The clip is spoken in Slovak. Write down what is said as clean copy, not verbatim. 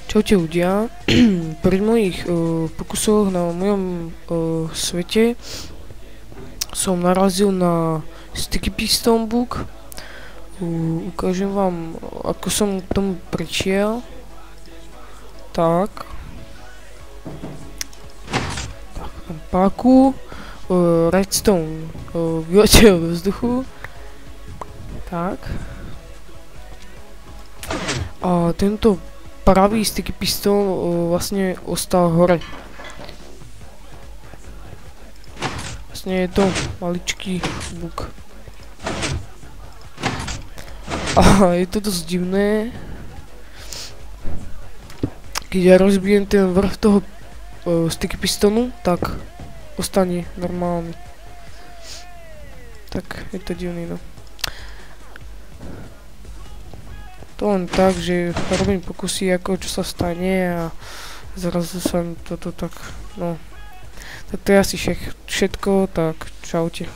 Čaute ľudia, pri mojich pokusoch na mojom svete som narazil na Sticky Piston Book. Ukážem vám, ako som k tomu prišiel. Tak, tam páku, redstone vyletel do vzduchu. Tak. A tento pravý sticky pistol vlastne ostal hore. Vlastne je to maličký bug. A je to dosť divné. Keď ja rozbijem ten vrch toho sticky pistonu, tak ostane normálny. Tak je to divný, no. To len tak, že robím pokusy, ako čo sa stane a zrazu sa toto tak, no. Tak to je asi všetko, tak čaute.